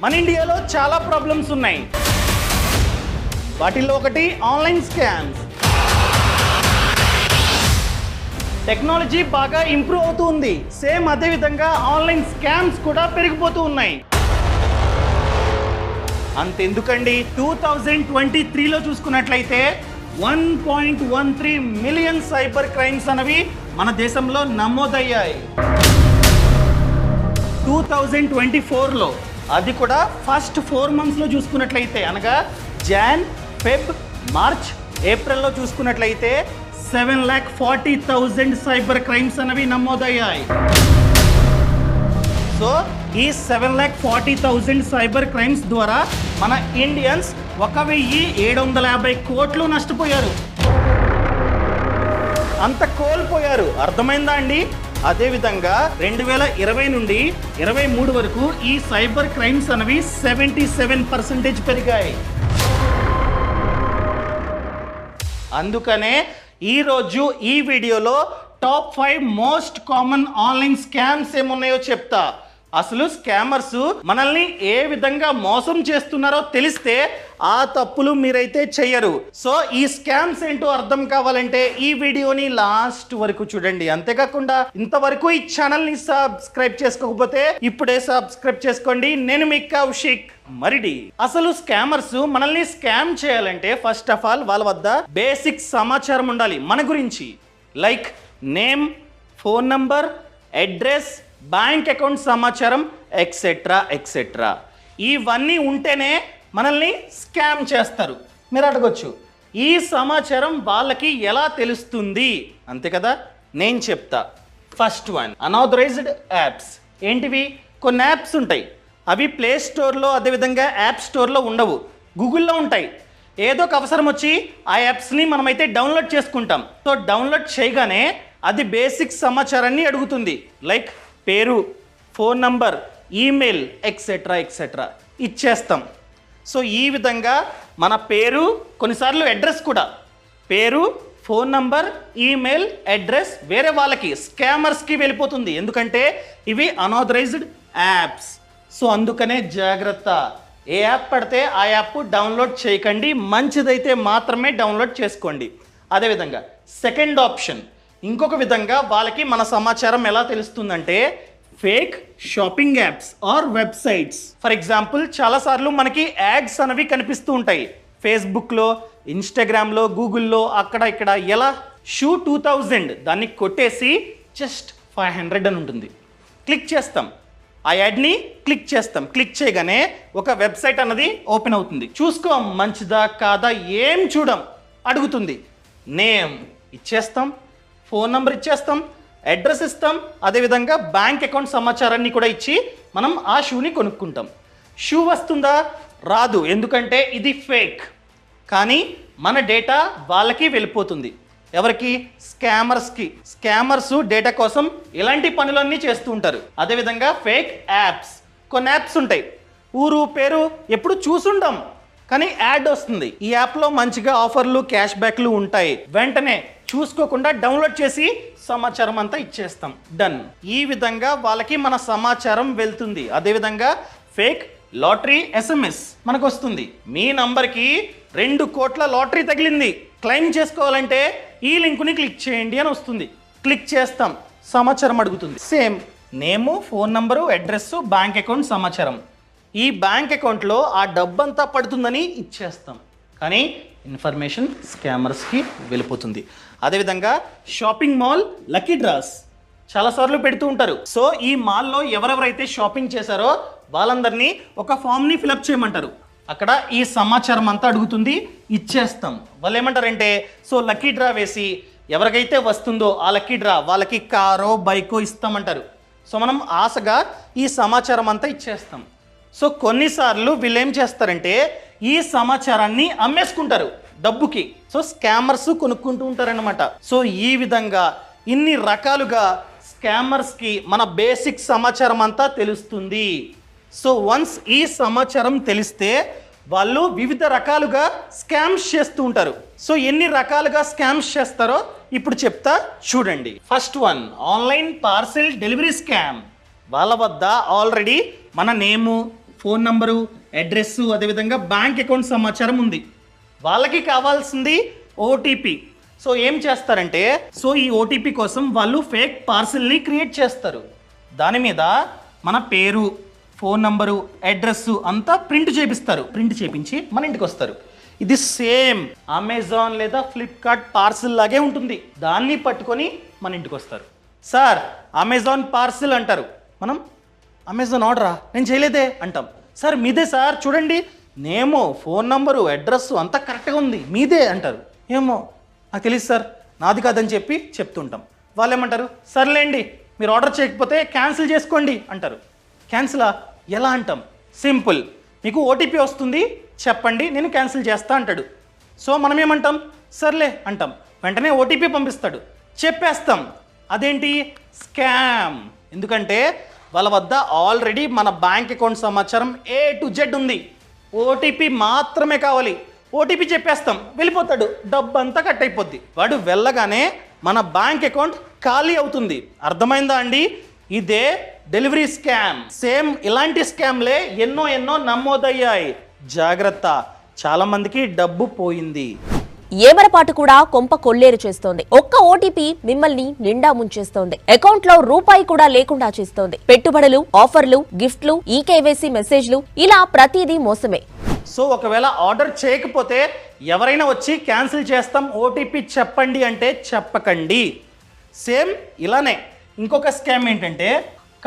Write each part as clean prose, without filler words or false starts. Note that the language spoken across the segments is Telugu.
మన ఇండియాలో చాలా ప్రాబ్లమ్స్ ఉన్నాయి. వాటిల్లో ఒకటి ఆన్లైన్ స్కామ్స్. టెక్నాలజీ బాగా ఇంప్రూవ్ అవుతూ ఉంది. సేమ్ అదే విధంగా ఆన్లైన్ స్కామ్స్ కూడా పెరిగిపోతూ ఉన్నాయి. అంతెందుకండి, 2023లో చూసుకున్నట్లయితే 1.13 మిలియన్ సైబర్ క్రైమ్స్ అనేవి మన దేశంలో నమోదయ్యాయి. 2024లో అది కూడా ఫస్ట్ 4 monthsలో చూసుకున్నట్లయితే, అనగా జాన్, ఫెబ్, మార్చ్, ఏప్రిల్లో చూసుకున్నట్లయితే 7,40,000 సైబర్ క్రైమ్స్ అనేవి నమోదయ్యాయి. సో ఈ 7,40,000 సైబర్ క్రైమ్స్ ద్వారా మన ఇండియన్స్ 1,750 కోట్లు నష్టపోయారు. అంత కోల్పోయారు. అర్థమైందా అండి? అదేవిధంగా 2020 నుండి 23 వరకు ఈ సైబర్ క్రైమ్స్ అనేవి 77% పెరిగాయి. అందుకనే ఈరోజు ఈ వీడియోలో top 5 most common online scams ఏమున్నాయో చెప్తా. అసలు స్కామర్స్ మనల్ని ఏ విధంగా మోసం చేస్తున్నారో తెలిస్తే ఆ తప్పులు మీరైతే చెయ్యరు. సో ఈ స్కామ్స్ ఏంటో అర్థం కావాలంటే ఈ వీడియోని లాస్ట్ వరకు చూడండి. అంతేకాకుండా ఇంతవరకు ఈ ఛానల్ని సబ్స్క్రైబ్ చేసుకోకపోతే ఇప్పుడే సబ్స్క్రైబ్ చేసుకోండి. నేను మీ కౌశిక్ మరిడి. అసలు స్కామర్స్ మనల్ని స్కామ్ చేయాలంటే ఫస్ట్ ఆఫ్ ఆల్ వాళ్ళ వద్ద బేసిక్ సమాచారం ఉండాలి మన గురించి. Like name, phone number, address, bank account సమాచారం, ఎక్సెట్రా. ఇవన్నీ ఉంటేనే మనల్ని స్కామ్ చేస్తారు. మీరు అడగొచ్చు, ఈ సమాచారం వాళ్ళకి ఎలా తెలుస్తుంది? అంతే కదా, నేను చెప్తా. First one, unauthorised apps. ఏంటివి? కొన్ని యాప్స్ ఉంటాయి, అవి ప్లే స్టోర్లో అదేవిధంగా యాప్ స్టోర్లో ఉండవు, గూగుల్లో ఉంటాయి. ఏదో ఒక అవసరం వచ్చి ఆ యాప్స్ని మనమైతే డౌన్లోడ్ చేసుకుంటాం. సో డౌన్లోడ్ చేయగానే అది బేసిక్ సమాచారాన్ని అడుగుతుంది. లైక్ పేరు, ఫోన్ నంబర్, ఈమెయిల్, ఎక్సెట్రా ఇచ్చేస్తాం. సో ఈ విధంగా మన పేరు, కొన్నిసార్లు అడ్రస్ కూడా, పేరు, ఫోన్ నంబర్, ఈమెయిల్, అడ్రస్ వేరే వాళ్ళకి, స్కామర్స్కి వెళ్ళిపోతుంది. ఎందుకంటే ఇవి అన్ఆథరైజ్డ్ యాప్స్. సో అందుకనే జాగ్రత్త. ఏ యాప్ పడితే ఆ యాప్ డౌన్లోడ్ చేయకండి. మంచిదైతే మాత్రమే డౌన్లోడ్ చేసుకోండి. అదేవిధంగా సెకండ్ ఆప్షన్, ఇంకొక విధంగా వాళ్ళకి మన సమాచారం ఎలా తెలుస్తుందంటే fake shopping apps or websites. For example, చాలాసార్లు మనకి యాడ్స్ అనేవి కనిపిస్తూ ఉంటాయి ఫేస్బుక్లో, ఇన్స్టాగ్రామ్లో, గూగుల్లో, అక్కడ ఇక్కడ. ఎలా? షూ 2000 దాన్ని కొట్టేసి జస్ట్ 500 అని ఉంటుంది. క్లిక్ చేస్తాం, ఆ యాడ్ని క్లిక్ చేస్తాం. క్లిక్ చేయగానే ఒక వెబ్సైట్ అన్నది ఓపెన్ అవుతుంది. చూసుకోం, మంచిదా కాదా ఏం చూడం, అడుగుతుంది. నేమ్ ఇచ్చేస్తాం, ఫోన్ నంబర్ ఇచ్చేస్తాం, అడ్రస్ ఇస్తాం, అదేవిధంగా బ్యాంక్ అకౌంట్ సమాచారాన్ని కూడా ఇచ్చి మనం ఆ షూని కొనుక్కుంటాం. షూ వస్తుందా? రాదు, ఎందుకంటే ఇది ఫేక్. కానీ మన డేటా వాళ్ళకి వెళ్ళిపోతుంది. ఎవరికి? స్కామర్స్కి. స్కామర్స్ డేటా కోసం ఇలాంటి పనులన్నీ చేస్తూ ఉంటారు. అదేవిధంగా ఫేక్ యాప్స్. కొన్ని యాప్స్ ఉంటాయి, ఊరు పేరు ఎప్పుడు చూసుంటాం, కానీ యాడ్ వస్తుంది. ఈ యాప్లో మంచిగా ఆఫర్లు, క్యాష్ బ్యాక్లు ఉంటాయి. వెంటనే చూసుకోకుండా డౌన్లోడ్ చేసి సమాచారం అంతా ఇచ్చేస్తాం. డన్. ఈ విధంగా వాళ్ళకి మన సమాచారం వెళ్తుంది. అదేవిధంగా ఫేక్ లాటరీ ఎస్ఎంఎస్ మనకు వస్తుంది. మీ నంబర్కి 2 కోట్ల లాటరీ తగిలింది, క్లెయిమ్ చేసుకోవాలంటే ఈ లింకుని క్లిక్ చేయండి అని వస్తుంది. క్లిక్ చేస్తాం, సమాచారం అడుగుతుంది. Same name, phone number, address, bank account సమాచారం. ఈ బ్యాంక్ అకౌంట్లో ఆ డబ్బంతా పడుతుందని ఇచ్చేస్తాం, కానీ ఇన్ఫర్మేషన్ స్కామర్స్కి వెళ్ళిపోతుంది. అదేవిధంగా షాపింగ్ మాల్ లక్కీ డ్రాస్ చాలాసార్లు పెడుతూ ఉంటారు. సో ఈ మాల్లో ఎవరెవరైతే షాపింగ్ చేశారో వాళ్ళందరినీ ఒక ఫామ్ని ఫిలప్ చేయమంటారు. అక్కడ ఈ సమాచారం అంతా అడుగుతుంది, ఇచ్చేస్తాం. వాళ్ళు ఏమంటారంటే, సో లక్కీ డ్రా వేసి ఎవరికైతే వస్తుందో ఆ లక్కీ డ్రా వాళ్ళకి కారో బైకో ఇస్తామంటారు. సో మనం ఆశగా ఈ సమాచారం అంతా ఇచ్చేస్తాం. సో కొన్నిసార్లు వీళ్ళు ఏం చేస్తారంటే ఈ సమాచారాన్ని అమ్మేసుకుంటారు డబ్బుకి. సో స్కామర్స్ కొనుక్కుంటూ ఉంటారన్నమాట. సో ఈ విధంగా ఇన్ని రకాలుగా స్కామర్స్కి మన బేసిక్ సమాచారం అంతా తెలుస్తుంది. సో వన్స్ ఈ సమాచారం తెలిస్తే వాళ్ళు వివిధ రకాలుగా స్కామ్స్ చేస్తూ ఉంటారు. సో ఎన్ని రకాలుగా స్కామ్స్ చేస్తారో ఇప్పుడు చెప్తా చూడండి. First one, online parcel delivery scam. వాళ్ళ వద్ద ఆల్రెడీ మన నేము, ఫోన్ నంబరు, అడ్రస్, అదేవిధంగా బ్యాంక్ అకౌంట్ సమాచారం ఉంది. వాళ్ళకి కావాల్సింది ఓటీపీ. సో ఏం చేస్తారంటే, ఈ ఓటీపీ కోసం వాళ్ళు ఫేక్ పార్సిల్ని క్రియేట్ చేస్తారు. దాని మీద మన పేరు, ఫోన్ నంబరు, అడ్రస్ అంతా ప్రింట్ చేపిస్తారు. ప్రింట్ చేపించి మన ఇంటికి వస్తారు. ఇది సేమ్ అమెజాన్ లేదా ఫ్లిప్కార్ట్ పార్సిల్ లాగే ఉంటుంది. దాన్ని పట్టుకొని మన ఇంటికి వస్తారు. సార్ అమెజాన్ పార్సిల్ అంటారు. మనం అమెజాన్ ఆర్డరా, నేను చేయలేదే అంటాం. సార్ మీదే సార్, చూడండి నేమో, ఫోన్ నంబరు, అడ్రస్ అంతా కరెక్ట్గా ఉంది, మీదే అంటారు. ఏమో నాకు తెలియదు సార్, నాది కాదని చెప్పి చెప్తుంటాం. వాళ్ళు ఏమంటారు, సర్లేండి మీరు ఆర్డర్ చేయకపోతే క్యాన్సిల్ చేసుకోండి అంటారు. క్యాన్సిలా ఎలా అంటాం? సింపుల్, మీకు ఓటీపీ వస్తుంది చెప్పండి, నేను క్యాన్సిల్ చేస్తా అంటాడు. సో మనం ఏమంటాం, సర్లే అంటాం. వెంటనే ఓటీపీ పంపిస్తాడు, చెప్పేస్తాం. అదేంటి? స్కామ్. ఎందుకంటే వాళ్ళ వద్ద ఆల్రెడీ మన బ్యాంక్ అకౌంట్ సమాచారం A to Z ఉంది. ఓటీపీ మాత్రమే కావాలి. ఓటీపీ చెప్పేస్తాం, వెళ్ళిపోతాడు, డబ్బు అంతా కట్ అయిపోద్ది. వాడు వెళ్ళగానే మన బ్యాంక్ అకౌంట్ ఖాళీ అవుతుంది. అర్థమైందా అండి? ఇదే డెలివరీ స్కామ్. సేమ్ ఇలాంటి స్కామ్లే ఎన్నో నమోదయ్యాయి. జాగ్రత్త, చాలా మందికి డబ్బు పోయింది. ఏమరపాటు కూడా కొంప కొల్లేరు చేస్తోంది. ఒక్క ఓటీపీ మిమ్మల్ని నిండా ముంచేస్తోంది. అకౌంట్ లో రూపాయి కూడా లేకుండా చేస్తోంది. పెట్టుబడులు, ఆఫర్లు, గిఫ్ట్లు, ఈకేవైసీ మెసేజ్లు, ఇలా ప్రతిదీ మోసమే. సో ఒకవేళ ఆర్డర్ చేయకపోతే ఎవరైనా వచ్చి క్యాన్సిల్ చేస్తాం, ఓటీపీ చెప్పండి అంటే చెప్పకండి. సేమ్ ఇలానే ఇంకొక స్కామ్ ఏంటంటే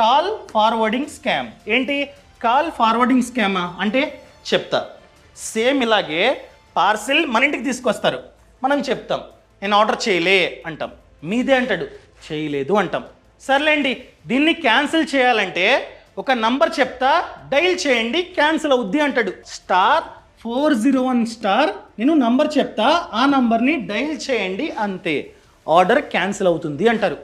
కాల్ ఫార్వర్డింగ్ స్కామ్. ఏంటి కాల్ ఫార్వర్డింగ్ స్కామా అంటే చెప్తా. సేమ్ ఇలాగే పార్సిల్ మన ఇంటికి తీసుకొస్తారు. మనం చెప్తాం నేను ఆర్డర్ చేయలే అంటాం. మీదే అంటాడు, చేయలేదు అంటాం. సర్లేండి దీన్ని క్యాన్సిల్ చేయాలంటే ఒక నంబర్ చెప్తా, డైల్ చేయండి, క్యాన్సిల్ అవుద్ది అంటాడు. *401#, నేను నంబర్ చెప్తా, ఆ నంబర్ని డైల్ చేయండి, అంతే, ఆర్డర్ క్యాన్సిల్ అవుతుంది అంటారు.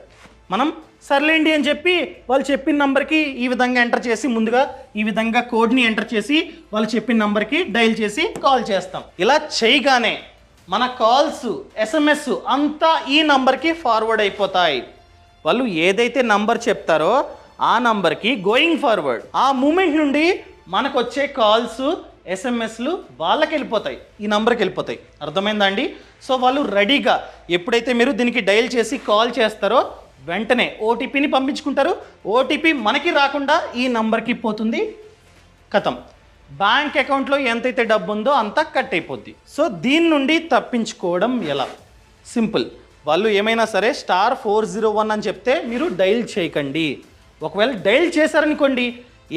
మనం సర్లేండి అని చెప్పి వాళ్ళు చెప్పిన నంబర్కి ఈ విధంగా ఎంటర్ చేసి, ముందుగా ఈ విధంగా కోడ్ని ఎంటర్ చేసి వాళ్ళు చెప్పిన నంబర్కి డైల్ చేసి కాల్ చేస్తాం. ఇలా చేయగానే మన కాల్స్, SMS అంతా ఈ నంబర్కి ఫార్వర్డ్ అయిపోతాయి. వాళ్ళు ఏదైతే నంబర్ చెప్తారో ఆ నంబర్కి గోయింగ్ ఫార్వర్డ్, ఆ మూమెంట్ నుండి మనకు వచ్చే కాల్స్, SMSలు వాళ్ళకి వెళ్ళిపోతాయి, ఈ నంబర్కి వెళ్ళిపోతాయి. అర్థమైందా అండి? సో వాళ్ళు రెడీగా ఎప్పుడైతే మీరు దీనికి డైల్ చేసి కాల్ చేస్తారో వెంటనే ఓటీపీని పంపించుకుంటారు. ఓటీపీ మనకి రాకుండా ఈ నంబర్కి పోతుంది, ఖతం. బ్యాంక్ అకౌంట్లో ఎంతైతే డబ్బు ఉందో అంతా కట్ అయిపోద్ది. సో దీని నుండి తప్పించుకోవడం ఎలా? సింపుల్. వాళ్ళు ఏమైనా సరే *401 అని చెప్తే మీరు డైల్ చేయకండి. ఒకవేళ డైల్ చేశారనుకోండి,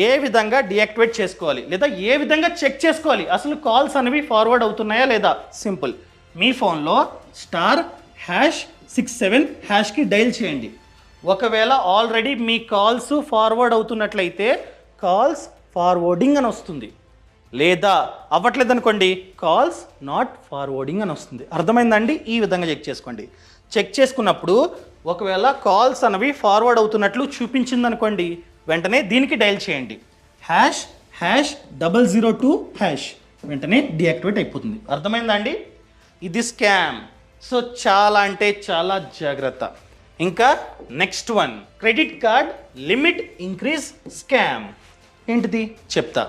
ఏ విధంగా డియాక్టివేట్ చేసుకోవాలి లేదా ఏ విధంగా చెక్ చేసుకోవాలి అసలు కాల్స్ అనేవి ఫార్వర్డ్ అవుతున్నాయా లేదా? సింపుల్, మీ ఫోన్లో *#67# డైల్ చేయండి. ఒకవేళ ఆల్రెడీ మీ కాల్స్ ఫార్వర్డ్ అవుతున్నట్లయితే కాల్స్ ఫార్వర్డింగ్ అని వస్తుంది. లేదా అవ్వట్లేదు అనుకోండి, కాల్స్ నాట్ ఫార్వర్డింగ్ అని వస్తుంది. అర్థమైందండి? ఈ విధంగా చెక్ చేసుకోండి. చెక్ చేసుకున్నప్పుడు ఒకవేళ కాల్స్ అనేవి ఫార్వర్డ్ అవుతున్నట్లు చూపించింది అనుకోండి, వెంటనే దీనికి డైల్ చేయండి, #002#, వెంటనే డియాక్టివేట్ అయిపోతుంది. అర్థమైందా అండి? ఇది స్కామ్. సో చాలా అంటే చాలా జాగ్రత్త. ఇంకా next one, credit card limit increase scam. ఏంటిది చెప్తా.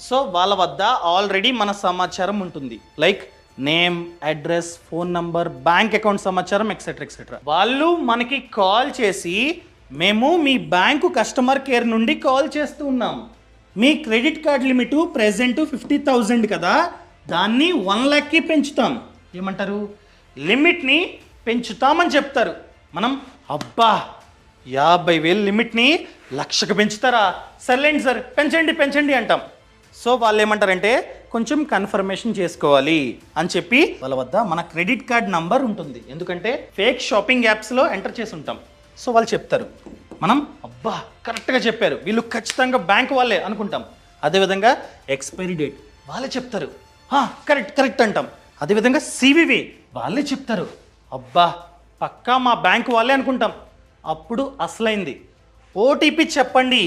సో వాళ్ళ వద్ద ఆల్రెడీ మన సమాచారం ఉంటుంది, like name, address, phone number, bank account సమాచారం, ఎక్సెట్రా. వాళ్ళు మనకి కాల్ చేసి, మేము మీ బ్యాంకు కస్టమర్ కేర్ నుండి కాల్ చేస్తూ ఉన్నాం, మీ క్రెడిట్ కార్డ్ లిమిట్ ప్రెజెంట్ 50,000 కదా, దాన్ని 1 lakhకి పెంచుతాం. ఏమంటారు? లిమిట్ని పెంచుతామని చెప్తారు. మనం అబ్బా 50,000 లిమిట్ని 1,00,000కి పెంచుతారా, సర్లేండి సార్ పెంచండి అంటాం. సో వాళ్ళు ఏమంటారంటే కొంచెం కన్ఫర్మేషన్ చేసుకోవాలి అని చెప్పి వాళ్ళ వద్ద మన క్రెడిట్ కార్డ్ నంబర్ ఉంటుంది. ఎందుకంటే ఫేక్ షాపింగ్ యాప్స్లో ఎంటర్ చేసి ఉంటాం. సో వాళ్ళు చెప్తారు, మనం అబ్బా కరెక్ట్గా చెప్పారు, వీళ్ళు ఖచ్చితంగా బ్యాంక్ వాళ్ళే అనుకుంటాం. అదేవిధంగా ఎక్స్పైరీ డేట్ వాళ్ళే చెప్తారు, కరెక్ట్ అంటాం. అదేవిధంగా CVV వాళ్ళే చెప్తారు, అబ్బా పక్కా మా బ్యాంక్ వాళ్ళే అనుకుంటాం. అప్పుడు అసలైంది ఓటీపీ చెప్పండి,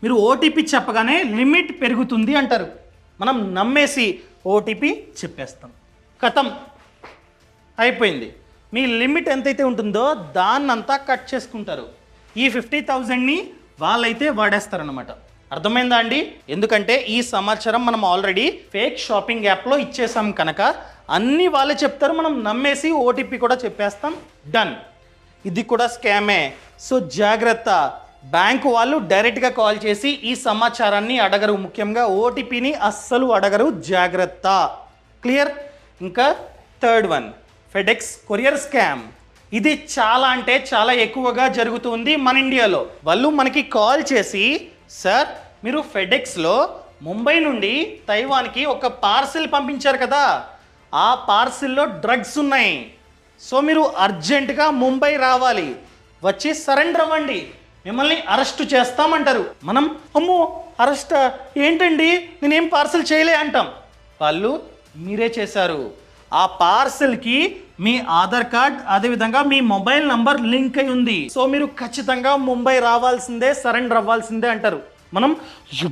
మీరు ఓటీపీ చెప్పగానే లిమిట్ పెరుగుతుంది అంటారు. మనం నమ్మేసి ఓటీపీ చెప్పేస్తాం, ఖతం అయిపోయింది. మీ లిమిట్ ఎంతైతే ఉంటుందో దాన్నంతా కట్ చేసుకుంటారు. ఈ 50,000ని వాళ్ళైతే వాడేస్తారనమాట. అర్థమైందా అండి? ఎందుకంటే ఈ సమాచారం మనం ఆల్రెడీ ఫేక్ షాపింగ్ యాప్లో ఇచ్చేసాం కనుక అన్నీ వాళ్ళే చెప్తారు, మనం నమ్మేసి ఓటీపీ కూడా చెప్పేస్తాం, డన్. ఇది కూడా స్కామే. సో జాగ్రత్త, బ్యాంకు వాళ్ళు డైరెక్ట్గా కాల్ చేసి ఈ సమాచారాన్ని అడగరు, ముఖ్యంగా ఓటీపీని అస్సలు అడగరు, జాగ్రత్త. క్లియర్? ఇంకా third one, FedEx courier scam. ఇది చాలా అంటే చాలా ఎక్కువగా జరుగుతుంది మన ఇండియాలో. వాళ్ళు మనకి కాల్ చేసి, సార్ మీరు ఫెడెక్స్లో ముంబై నుండి తైవాన్కి ఒక పార్సిల్ పంపించారు కదా, ఆ పార్సిల్లో డ్రగ్స్ ఉన్నాయి, సో మీరు అర్జెంటుగా ముంబై రావాలి, వచ్చి సరెండర్ అవ్వండి, మిమ్మల్ని అరెస్ట్ చేస్తామంటారు. మనం అమ్మో అరెస్ట్ ఏంటండి, నేనేం పార్సిల్ చేయలే అంటాం. వాళ్ళు మీరే చేశారు, ఆ పార్సిల్కి మీ ఆధార్ కార్డ్ అదేవిధంగా మీ మొబైల్ నంబర్ లింక్ అయి ఉంది, సో మీరు ఖచ్చితంగా ముంబై రావాల్సిందే, సరెండర్ అవ్వాల్సిందే అంటారు. మనం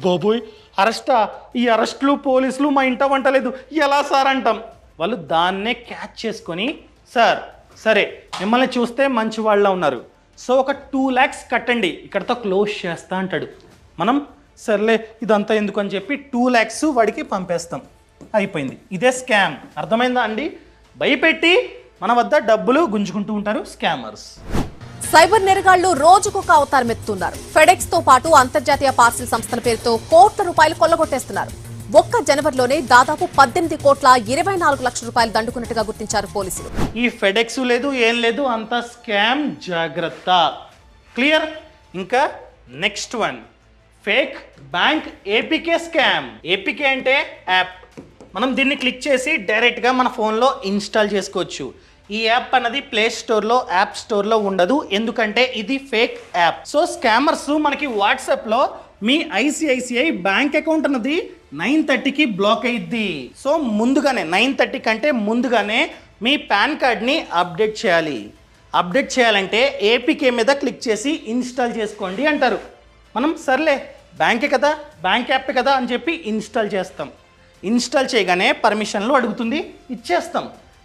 బాబోయ్ అరెస్టా, ఈ అరెస్టులు పోలీసులు మా ఇంట వంటలేదు, ఎలా సార్ అంటాం. వాళ్ళు దాన్నే క్యాచ్ చేసుకొని, సార్ సరే మిమ్మల్ని చూస్తే మంచి వాళ్ళ ఉన్నారు, సో ఒక 2 lakhs కట్టండి, ఇక్కడతో క్లోజ్ చేస్తా అంటాడు. మనం సర్లే ఇదంతా ఎందుకు అని చెప్పి 2 lakhs వాడికి పంపేస్తాం, అయిపోయింది. ఇదే స్కామ్. అర్థమైందా అండి? భయపెట్టి మన వద్ద డబ్బులు గుంజుకుంటూ ఉంటారు స్కామర్స్. సైబర్ నేరగాళ్లు రోజుకొక అవతారం ఎత్తుతున్నారు. ఫెడెక్స్ తో పాటు అంతర్జాతీయ పార్సిల్ సంస్థల పేరుతో కోట్ల రూపాయలు కొల్లగొట్టేస్తున్నారు. ఒక్క జనవరిలోనే దాదాపు 18,24,00,000 రూపాయలు దండుకున్నట్టుగా గుర్తించారు పోలీసులు. ఈ ఫెడెక్స్ లేదు ఏం లేదు, అంత స్కామ్, జాగ్రత్త. క్లియర్? ఇంకా next one, fake bank APK scam. APK అంటే యాప్. మనం దీన్ని క్లిక్ చేసి డైరెక్ట్గా మన ఫోన్లో ఇన్స్టాల్ చేసుకోవచ్చు. ఈ యాప్ అన్నది ప్లే స్టోర్లో, యాప్ స్టోర్లో ఉండదు, ఎందుకంటే ఇది ఫేక్ యాప్. సో స్కామర్స్ మనకి వాట్సాప్లో మీ ఐసిఐసిఐ బ్యాంక్ అకౌంట్ అన్నది 9:30కి బ్లాక్ అయ్యిద్ది. సో ముందుగానే 9:30 కంటే ముందుగానే మీ పాన్ కార్డ్ని అప్డేట్ చేయాలి. అప్డేట్ చేయాలంటే ఏపీకే మీద క్లిక్ చేసి ఇన్స్టాల్ చేసుకోండి అంటారు. మనం సర్లే బ్యాంకే కదా, బ్యాంక్ యాప్ కదా అని చెప్పి ఇన్స్టాల్ చేస్తాం. ఇన్స్టాల్ చేయగానే పర్మిషన్లు అడుగుతుంది, ఇచ్చేస్తాం.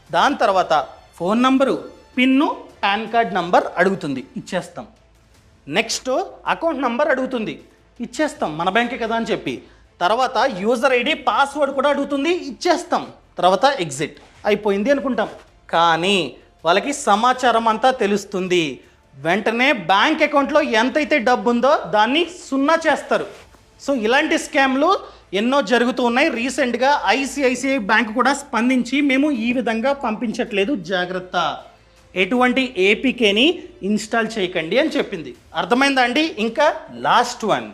దాని తర్వాత phone number, pin, pan card number అడుగుతుంది, ఇచ్చేస్తాం. నెక్స్ట్ అకౌంట్ నంబర్ అడుగుతుంది, ఇచ్చేస్తాం, మన బ్యాంకే కదా అని చెప్పి. తర్వాత యూజర్ ఐడి, పాస్వర్డ్ కూడా అడుగుతుంది, ఇచ్చేస్తాం. తర్వాత ఎగ్జిట్, అయిపోయింది అనుకుంటాం. కానీ వాళ్ళకి సమాచారం అంతా తెలుస్తుంది. వెంటనే బ్యాంక్ అకౌంట్లో ఎంతైతే డబ్బు ఉందో దాన్ని 0 చేస్తారు. సో ఇలాంటి స్కామ్లు ఎన్నో జరుగుతూ ఉన్నాయి. రీసెంట్గా ఐసిఐసిఐ బ్యాంక్ కూడా స్పందించి మేము ఈ విధంగా పంపించట్లేదు, జాగ్రత్త, ఎటువంటి ఏపీకేని ఇన్స్టాల్ చేయకండి అని చెప్పింది. అర్థమైందా అండి? ఇంకా last one,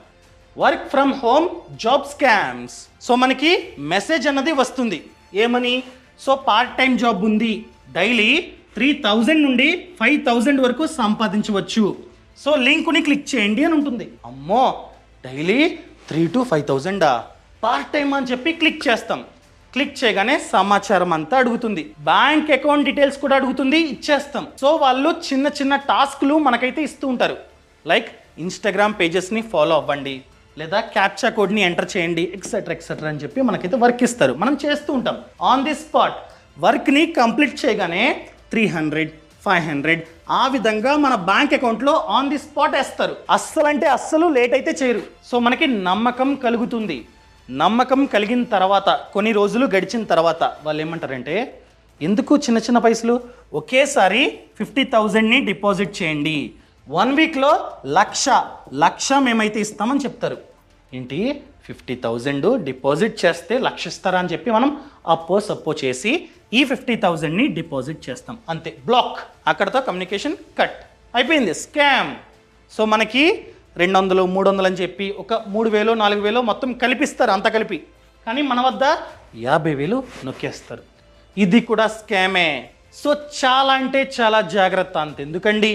work from home job scams. So మనకి మెసేజ్ అన్నది వస్తుంది, ఏమని? సో పార్ట్ టైం జాబ్ ఉంది, డైలీ 3,000 నుండి 5,000 వరకు సంపాదించవచ్చు, సో లింకుని క్లిక్ చేయండి అని ఉంటుంది. అమ్మో, డైలీ 3,000 to 5,000 పార్ట్ టైం అని చెప్పి క్లిక్ చేస్తాం. క్లిక్ చేయగానే సమాచారం అంతా అడుగుతుంది, బ్యాంక్ అకౌంట్ డీటెయిల్స్ కూడా అడుగుతుంది, ఇచ్చేస్తాం. సో వాళ్ళు చిన్న చిన్న టాస్క్లు మనకైతే ఇస్తూ ఉంటారు, లైక్ ఇన్స్టాగ్రామ్ పేజెస్ని ఫాలో అవ్వండి, లేదా క్యాప్చా కోడ్ని ఎంటర్ చేయండి, ఎక్సెట్రా ఎక్సెట్రా అని చెప్పి మనకైతే వర్క్ ఇస్తారు. మనం చేస్తూ ఉంటాం. ఆన్ ది స్పాట్ వర్క్ని కంప్లీట్ చేయగానే 300, 500 ఆ విధంగా మన బ్యాంక్ అకౌంట్లో ఆన్ ది స్పాట్ వేస్తారు. అస్సలంటే అస్సలు లేట్ అయితే చేయరు. సో మనకి నమ్మకం కలుగుతుంది. నమ్మకం కలిగిన తర్వాత కొన్ని రోజులు గడిచిన తర్వాత వాళ్ళు ఏమంటారంటే, ఎందుకు చిన్న చిన్న పైసలు, ఒకేసారి 50,000ని డిపాజిట్ చేయండి, 1 వీక్లో 1,00,000 మేమైతే ఇస్తామని చెప్తారు. ఏంటి 50,000 డిపాజిట్ చేస్తే 1,00,000 ఇస్తారా అని చెప్పి మనం సప్పో చేసి ఈ 50,000ని డిపాజిట్ చేస్తాం, అంతే, బ్లాక్. అక్కడతో కమ్యూనికేషన్ కట్ అయిపోయింది, స్కామ్. సో మనకి 200, 300 అని చెప్పి ఒక 3,000, 4,000 మొత్తం కలిపిస్తారు, అంత కలిపి. కానీ మన వద్ద 50,000 నొక్కేస్తారు. ఇది కూడా స్కామే. సో చాలా అంటే చాలా జాగ్రత్త. అంత ఎందుకండి,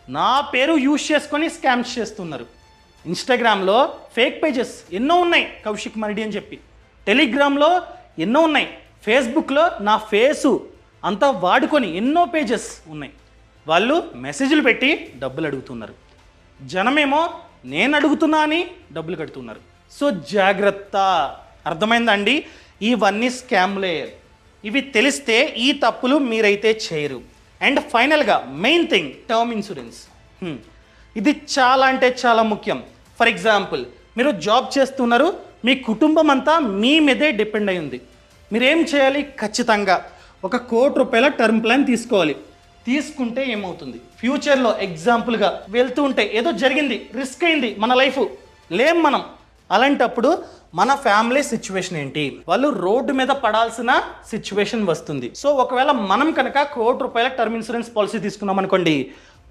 నా పేరు యూజ్ చేసుకొని స్కామ్స్ చేస్తున్నారు. ఇన్స్టాగ్రామ్లో ఫేక్ పేజెస్ ఎన్నో ఉన్నాయి, కౌశిక్ మరిడి అని చెప్పి. టెలిగ్రామ్లో ఎన్నో ఉన్నాయి. ఫేస్బుక్లో నా ఫేసు అంతా వాడుకొని ఎన్నో పేజెస్ ఉన్నాయి. వాళ్ళు మెసేజ్లు పెట్టి డబ్బులు అడుగుతున్నారు. జనమేమో నేను అడుగుతున్నా అని డబ్బులు కడుతున్నారు. సో జాగ్రత్త. అర్థమైందండి? ఇవన్నీ స్కామ్లే. ఇవి తెలిస్తే ఈ తప్పులు మీరైతే చేయరు. అండ్ ఫైనల్గా మెయిన్ థింగ్, టర్మ్ ఇన్సూరెన్స్. ఇది చాలా అంటే చాలా ముఖ్యం. ఫర్ ఎగ్జాంపుల్, మీరు జాబ్ చేస్తున్నారు, మీ కుటుంబం అంతా మీ మీదే డిపెండ్ అయి ఉంది. మీరేం చేయాలి? ఖచ్చితంగా ఒక ₹1,00,00,000 టర్మ్ ప్లాన్ తీసుకోవాలి. తీసుకుంటే ఏమవుతుంది, ఫ్యూచర్లో ఎగ్జాంపుల్గా వెళ్తూ ఉంటే ఏదో జరిగింది, రిస్క్ అయింది, మన లైఫ్ లేం మనం, అలాంటప్పుడు మన ఫ్యామిలీ సిచ్యువేషన్ ఏంటి, వాళ్ళు రోడ్డు మీద పడాల్సిన సిచ్యువేషన్ వస్తుంది. సో ఒకవేళ మనం కనుక ₹1,00,00,000 టర్మ్ ఇన్సూరెన్స్ పాలసీ తీసుకున్నాం అనుకోండి,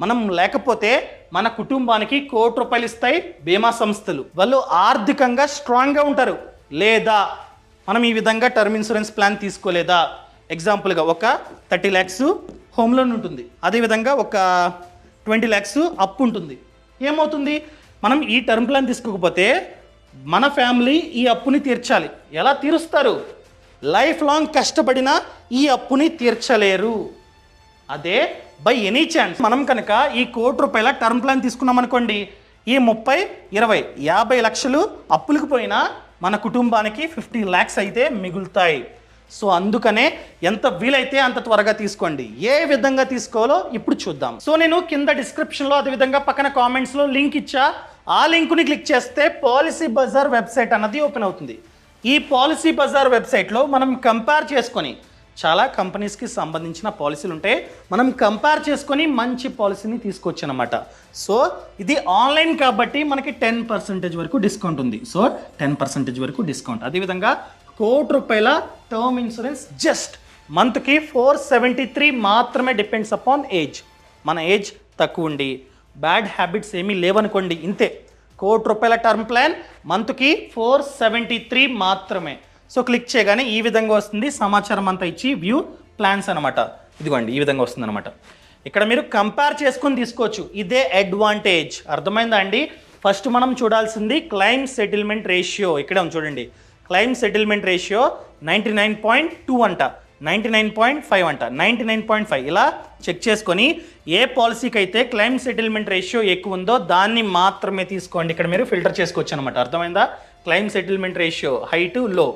మనం లేకపోతే మన కుటుంబానికి ₹1,00,00,000 ఇస్తాయి బీమా సంస్థలు. వాళ్ళు ఆర్థికంగా స్ట్రాంగ్గా ఉంటారు. లేదా మనం ఈ విధంగా టర్మ్ ఇన్సూరెన్స్ ప్లాన్ తీసుకోలేదా, ఎగ్జాంపుల్గా ఒక 30 lakhs హోమ్ లోన్ ఉంటుంది, అదేవిధంగా ఒక 20 lakhs అప్పు ఉంటుంది. ఏమవుతుంది, మనం ఈ టర్మ్ ప్లాన్ తీసుకోకపోతే మన ఫ్యామిలీ ఈ అప్పుని తీర్చాలి. ఎలా తీరుస్తారు? లైఫ్ లాంగ్ కష్టపడినా ఈ అప్పుని తీర్చలేరు. అదే బై ఎనీ ఛాన్స్ మనం కనుక ఈ ₹1,00,00,000 టర్మ్ ప్లాన్ తీసుకున్నాం అనుకోండి, ఈ 30, 20, 50 లక్షలు అప్పులకు పోయినా మన కుటుంబానికి 50 lakhs అయితే మిగులుతాయి. సో అందుకనే ఎంత వీలైతే అంత త్వరగా తీసుకోండి. ఏ విధంగా తీసుకోవాలో ఇప్పుడు చూద్దాం. సో నేను కింద డిస్క్రిప్షన్లో అదేవిధంగా పక్కన కామెంట్స్లో లింక్ ఇచ్చా. ఆ లింక్ని క్లిక్ చేస్తే పాలసీ బజార్ వెబ్సైట్ అన్నది ఓపెన్ అవుతుంది. ఈ పాలసీ బజార్ వెబ్సైట్లో మనం కంపేర్ చేసుకొని, చాలా కంపెనీస్కి సంబంధించిన పాలసీలు ఉంటాయి, మనం కంపేర్ చేసుకొని మంచి పాలసీని తీసుకోవచ్చు అనమాట. సో ఇది ఆన్లైన్ కాబట్టి మనకి 10% వరకు డిస్కౌంట్ ఉంది. సో 10% వరకు డిస్కౌంట్. అదేవిధంగా ₹1,00,00,000 టర్మ్ ఇన్సూరెన్స్ జస్ట్ మంత్కి 473 మాత్రమే, డిపెండ్స్ అపాన్ ఏజ్. మన ఏజ్ తక్కువ ఉండి బ్యాడ్ హ్యాబిట్స్ ఏమీ లేవనుకోండి, ఇంతే. ₹1,00,00,000 టర్మ్ ప్లాన్ మంత్కి 473 మాత్రమే. సో క్లిక్ చేయగానే ఈ విధంగా వస్తుంది, సమాచారం అంతా ఇచ్చి వ్యూ ప్లాన్స్ అనమాట. ఇదిగోండి ఈ విధంగా వస్తుంది అనమాట. ఇక్కడ మీరు కంపేర్ చేసుకొని తీసుకోవచ్చు. ఇదే అడ్వాంటేజ్. అర్థమైందా అండి? ఫస్ట్ మనం చూడాల్సింది క్లైమ్ సెటిల్మెంట్ రేషియో. ఇక్కడే ఉంది చూడండి, క్లైమ్ సెటిల్మెంట్ రేషియో 99.2 అంట, 99.5 అంట, 99.5 ఇలా చెక్ చేసుకొని ఏ పాలసీకి అయితే క్లైమ్ సెటిల్మెంట్ రేషియో ఎక్కువ ఉందో దాన్ని మాత్రమే తీసుకోండి. ఇక్కడ మీరు ఫిల్టర్ చేసుకోవచ్చు అనమాట. అర్థమైందా? Claim settlement ratio high to లో,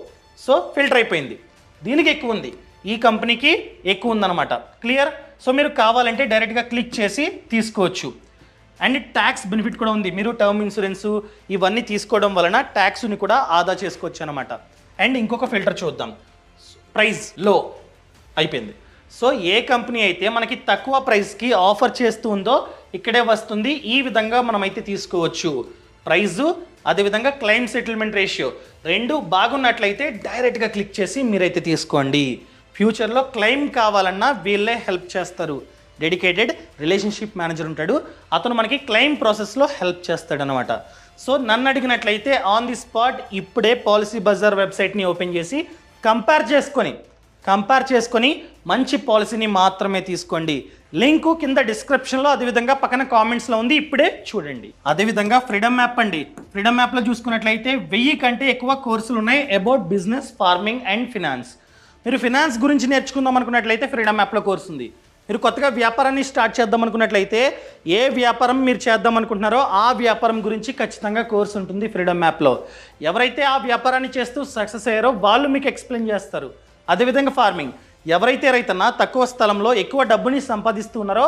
సో ఫిల్టర్ అయిపోయింది. దీనికి ఎక్కువ ఉంది, ఈ కంపెనీకి ఎక్కువ ఉందన్నమాట. క్లియర్? సో మీరు కావాలంటే డైరెక్ట్గా క్లిక్ చేసి తీసుకోవచ్చు. అండ్ ట్యాక్స్ బెనిఫిట్ కూడా ఉంది. మీరు టర్మ్ ఇన్సూరెన్స్ ఇవన్నీ తీసుకోవడం వలన ట్యాక్స్ని కూడా ఆదా చేసుకోవచ్చు అనమాట. అండ్ ఇంకొక ఫిల్టర్ చూద్దాం, ప్రైస్ లో అయిపోయింది. సో ఏ కంపెనీ అయితే మనకి తక్కువ ప్రైస్కి ఆఫర్ చేస్తూ ఉందో ఇక్కడే వస్తుంది. ఈ విధంగా మనమైతే తీసుకోవచ్చు. ప్రైజు అదేవిధంగా క్లైమ్ సెటిల్మెంట్ రేషియో రెండు బాగున్నట్లయితే డైరెక్ట్గా క్లిక్ చేసి మీరైతే తీసుకోండి. ఫ్యూచర్లో క్లెయిమ్ కావాలన్నా వీళ్ళే హెల్ప్ చేస్తారు. డెడికేటెడ్ రిలేషన్షిప్ మేనేజర్ ఉంటాడు, అతను మనకి క్లెయిమ్ ప్రాసెస్లో హెల్ప్ చేస్తాడు అనమాట. సో నన్ను అడిగినట్లయితే ఆన్ ది స్పాట్ ఇప్పుడే పాలసీ బజార్ వెబ్సైట్ని ఓపెన్ చేసి కంపేర్ చేసుకొని మంచి పాలసీని మాత్రమే తీసుకోండి. లింకు కింద డిస్క్రిప్షన్లో అదేవిధంగా పక్కన కామెంట్స్లో ఉంది, ఇప్పుడే చూడండి. అదేవిధంగా ఫ్రీడమ్ యాప్ అండి. ఫ్రీడమ్ యాప్లో చూసుకున్నట్లయితే 1000 కంటే ఎక్కువ కోర్సులు ఉన్నాయి about business, farming and finance. మీరు ఫినాన్స్ గురించి నేర్చుకుందాం అనుకున్నట్లయితే ఫ్రీడమ్ యాప్లో కోర్సు ఉంది. మీరు కొత్తగా వ్యాపారాన్ని స్టార్ట్ చేద్దాం అనుకున్నట్లయితే ఏ వ్యాపారం మీరు చేద్దాం అనుకుంటున్నారో ఆ వ్యాపారం గురించి ఖచ్చితంగా కోర్సు ఉంటుంది ఫ్రీడమ్ యాప్లో. ఎవరైతే ఆ వ్యాపారాన్ని చేస్తూ సక్సెస్ అయ్యారో వాళ్ళు మీకు ఎక్స్ప్లెయిన్ చేస్తారు. అదేవిధంగా ఫార్మింగ్, ఎవరైతే రైతన్న తక్కువ స్థలంలో ఎక్కువ డబ్బుని సంపాదిస్తున్నారో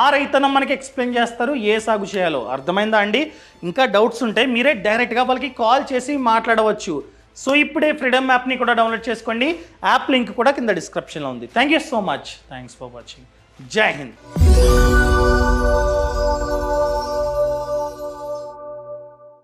ఆ రైతన్న మనకి ఎక్స్ప్లెయిన్ చేస్తారు ఏ సాగు చేయాలో. అర్థమైందా అండి? ఇంకా డౌట్స్ ఉంటే మీరే డైరెక్ట్గా వాళ్ళకి కాల్ చేసి మాట్లాడవచ్చు. సో ఇప్పుడే ఫ్రీడమ్ యాప్ని కూడా డౌన్లోడ్ చేసుకోండి. యాప్ లింక్ కూడా కింద డిస్క్రిప్షన్లో ఉంది. Thank you so much. Thanks for watching. జై హింద్.